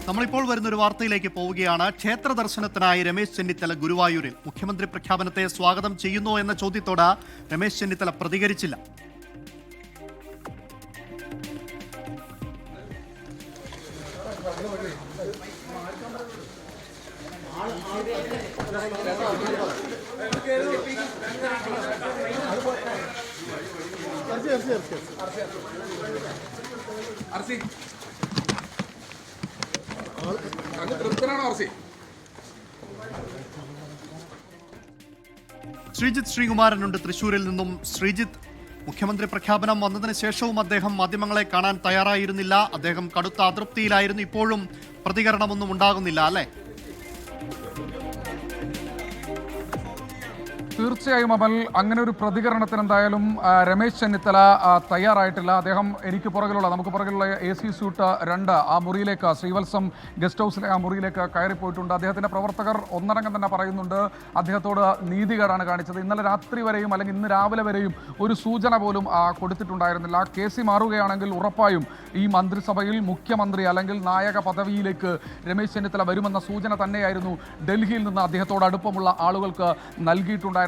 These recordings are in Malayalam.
നമ്മളിപ്പോൾ വരുന്നൊരു വാർത്തയിലേക്ക് പോവുകയാണ്. ക്ഷേത്ര ദർശനത്തിനായി രമേശ് ചെന്നിത്തല ഗുരുവായൂരിൽ. മുഖ്യമന്ത്രി പ്രഖ്യാപനത്തെ സ്വാഗതം ചെയ്യുന്നോ എന്ന ചോദ്യത്തോട് രമേശ് ചെന്നിത്തല പ്രതികരിച്ചില്ല. ശ്രീജിത്ത് ശ്രീകുമാരനുണ്ട് തൃശ്ശൂരിൽ നിന്നും. ശ്രീജിത്ത്, മുഖ്യമന്ത്രി പ്രഖ്യാപനം വന്നതിന് ശേഷവും അദ്ദേഹം മാധ്യമങ്ങളെ കാണാൻ തയ്യാറായിരുന്നില്ല. അദ്ദേഹം കടുത്ത അതൃപ്തിയിലായിരുന്നു. ഇപ്പോഴും പ്രതികരണമൊന്നും ഉണ്ടാകുന്നില്ല അല്ലേ? തീർച്ചയായും അമൽ, അങ്ങനെ ഒരു പ്രതികരണത്തിന് എന്തായാലും രമേശ് ചെന്നിത്തല തയ്യാറായിട്ടില്ല. അദ്ദേഹം നമുക്ക് പുറകിലുള്ള AC സ്യൂട്ട് 2 ആ മുറിയിലേക്ക്, ശ്രീവത്സം ഗസ്റ്റ് ഹൗസിലെ ആ മുറിയിലേക്ക് കയറിപ്പോയിട്ടുണ്ട്. അദ്ദേഹത്തിൻ്റെ പ്രവർത്തകർ ഒന്നടങ്കം തന്നെ പറയുന്നുണ്ട് അദ്ദേഹത്തോട് നീതികേടാണ് കാണിച്ചത്. ഇന്നലെ രാത്രി വരെയും അല്ലെങ്കിൽ ഇന്ന് രാവിലെ വരെയും ഒരു സൂചന പോലും കൊടുത്തിട്ടുണ്ടായിരുന്നില്ല. കേസി മാറുകയാണെങ്കിൽ ഉറപ്പായും ഈ മന്ത്രിസഭയിൽ മുഖ്യമന്ത്രി അല്ലെങ്കിൽ നായക പദവിയിലേക്ക് രമേശ് ചെന്നിത്തല വരുമെന്ന സൂചന തന്നെയായിരുന്നു ഡൽഹിയിൽ നിന്ന് അദ്ദേഹത്തോട് അടുപ്പമുള്ള ആളുകൾക്ക് നൽകിയിട്ടുണ്ടായിരുന്നത്.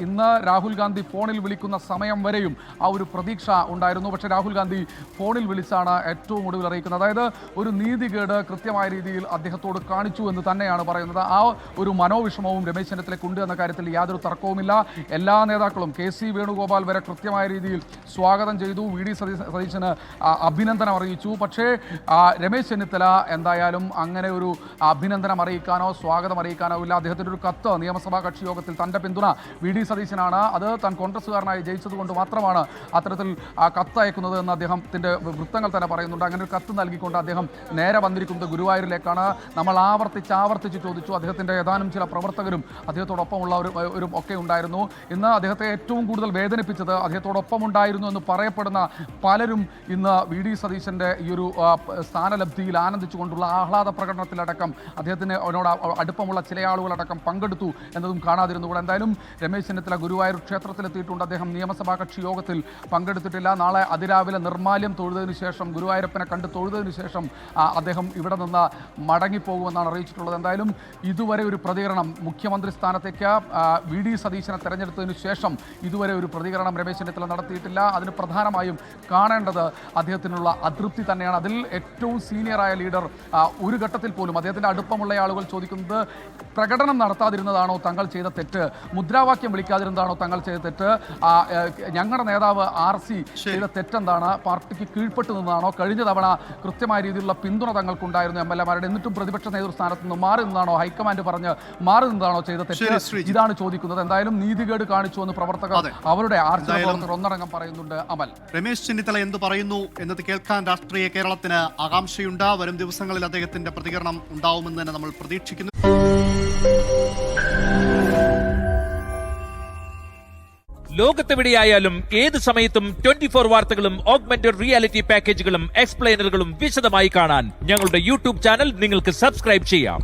ഇന്ന് രാഹുൽ ഗാന്ധി ഫോണിൽ വിളിക്കുന്ന സമയം വരെയും ആ ഒരു പ്രതീക്ഷ ഉണ്ടായിരുന്നു. പക്ഷേ രാഹുൽ ഗാന്ധി ഫോണിൽ വിളിച്ചാണ് ഏറ്റവും ഒടുവിൽ അറിയിക്കുന്നത്. അതായത് ഒരു നീതികേട് കൃത്യമായ രീതിയിൽ അദ്ദേഹത്തോട് കാണിച്ചു എന്ന് തന്നെയാണ് പറയുന്നത്. ആ ഒരു മനോവിഷമവും രമേശ് ചെന്നിത്തലയ്ക്കുണ്ട് എന്ന കാര്യത്തിൽ യാതൊരു തർക്കവുമില്ല. എല്ലാ നേതാക്കളും KC വേണുഗോപാൽ വരെ കൃത്യമായ രീതിയിൽ സ്വാഗതം ചെയ്തു. VD സതീശന് അഭിനന്ദനം അറിയിച്ചു. പക്ഷേ രമേശ് ചെന്നിത്തല എന്തായാലും അങ്ങനെ ഒരു അഭിനന്ദനം അറിയിക്കാനോ സ്വാഗതം അറിയിക്കാനോ ഇല്ല. അദ്ദേഹത്തിൻ്റെ ഒരു കത്ത് നിയമസഭാ കക്ഷി യോഗത്തിൽ തൻ്റെ പിന്തുണ VD സതീശനാണ്, അത് താൻ കോൺഗ്രസ്സുകാരനായി ജയിച്ചതുകൊണ്ട് മാത്രമാണ് അത്തരത്തിൽ കത്ത് അയക്കുന്നത് എന്ന് അദ്ദേഹത്തിൻ്റെ വൃത്തങ്ങൾ തന്നെ പറയുന്നുണ്ട്. അങ്ങനെ ഒരു കത്ത് നൽകിക്കൊണ്ട് അദ്ദേഹം നേരെ വന്നിരിക്കുന്നത് ഗുരുവായൂരിലേക്കാണ്. നമ്മൾ ആവർത്തിച്ച് ചോദിച്ചു. അദ്ദേഹത്തിൻ്റെ ഏതാനും ചില പ്രവർത്തകരും അദ്ദേഹത്തോടൊപ്പമുള്ള ഒരു ഒക്കെ ഉണ്ടായിരുന്നു. ഇന്ന് അദ്ദേഹത്തെ ഏറ്റവും കൂടുതൽ വേദനിപ്പിച്ചത് അദ്ദേഹത്തോടൊപ്പം ഉണ്ടായിരുന്നു എന്ന് പറയപ്പെടുന്ന പലരും ഇന്ന് VD സതീശൻ്റെ ഈ ഒരു സ്ഥാനലബ്ധിയിൽ ആനന്ദിച്ചുകൊണ്ടുള്ള ആഹ്ലാദ പ്രകടനത്തിലടക്കം അദ്ദേഹത്തിനോട് അടുപ്പമുള്ള ചില ആളുകളടക്കം പങ്കെടുത്തു എന്നതും കാണാതിരുന്നുകൂടെ. എന്തായാലും രമേശ് ചെന്നിത്തല ഗുരുവായൂർ ക്ഷേത്രത്തിലെത്തിയിട്ടുണ്ട്. അദ്ദേഹം നിയമസഭാ കക്ഷി യോഗത്തിൽ പങ്കെടുത്തിട്ടില്ല. നാളെ അതിരാവിലെ നിർമ്മാല്യം തൊഴുതതിനു ശേഷം, ഗുരുവായൂരപ്പനെ കണ്ട് തൊഴുതതിനു ശേഷം അദ്ദേഹം ഇവിടെ നിന്ന് മടങ്ങിപ്പോകുമെന്നാണ് അറിയിച്ചിട്ടുള്ളത്. എന്തായാലും ഇതുവരെ ഒരു പ്രതികരണം മുഖ്യമന്ത്രി സ്ഥാനത്തേക്ക് VD സതീശനെ തെരഞ്ഞെടുത്തതിനു ശേഷം ഇതുവരെ ഒരു പ്രതികരണം രമേശ് ചെന്നിത്തല നടത്തിയിട്ടില്ല. അതിന് പ്രധാനമായും കാണേണ്ടത് അദ്ദേഹത്തിനുള്ള അതൃപ്തി തന്നെയാണ്. അതിൽ ഏറ്റവും സീനിയറായ ലീഡർ ഒരു ഘട്ടത്തിൽ പോലും അദ്ദേഹത്തിൻ്റെ അടുപ്പമുള്ള ആളുകൾ ചോദിക്കുന്നത് പ്രകടനം നടത്താതിരുന്നതാണോ തങ്ങൾ ചെയ്ത തെറ്റ്, മുദ്രാവാക്യം വിളിക്കാതിരുന്നതാണോ തങ്ങൾ ചെയ്ത തെറ്റ്, ഞങ്ങളുടെ നേതാവ് RC ചെയ്ത തെറ്റെന്താണ്, പാർട്ടിക്ക് കീഴ്പ്പെട്ട് നിന്നതാണോ, കഴിഞ്ഞ തവണ കൃത്യമായ രീതിയിലുള്ള പിന്തുണ തങ്ങൾക്കുണ്ടായിരുന്നു MLA-മാരുടെ, എന്നിട്ടും പ്രതിപക്ഷ നേതൃസ്ഥാനത്ത് നിന്ന് മാറി നിന്നാണോ, ഹൈക്കമാൻഡ് പറഞ്ഞ് മാറി നിന്നതാണോ ചെയ്ത തെറ്റ്, ഇതാണ് ചോദിക്കുന്നത്. എന്തായാലും നീതികേട് കാണിച്ചു എന്ന് പ്രവർത്തകർ അവരുടെ പ്രവർത്തകർ ഒന്നടങ്കം പറയുന്നുണ്ട്. അമൽ, രമേശ് ചെന്നിത്തല എന്ത് പറയുന്നു എന്നത് കേൾക്കാൻ രാഷ്ട്രീയ കേരളത്തിന് ആകാംക്ഷയുണ്ട്. വരും ദിവസങ്ങളിൽ അദ്ദേഹത്തിന്റെ പ്രതികരണം ഉണ്ടാവുമെന്ന് തന്നെ നമ്മൾ പ്രതീക്ഷിക്കുന്നു. ലോകത്തെവിടെയായാലും ഏത് സമയത്തും 24 വാർത്തകളും ഓഗ്മെന്റഡ് റിയാലിറ്റി പാക്കേജുകളും എക്സ്പ്ലെയിനറുകളും വിശദമായി കാണാൻ ഞങ്ങളുടെ YouTube ചാനൽ നിങ്ങൾക്ക് സബ്സ്ക്രൈബ് ചെയ്യാം.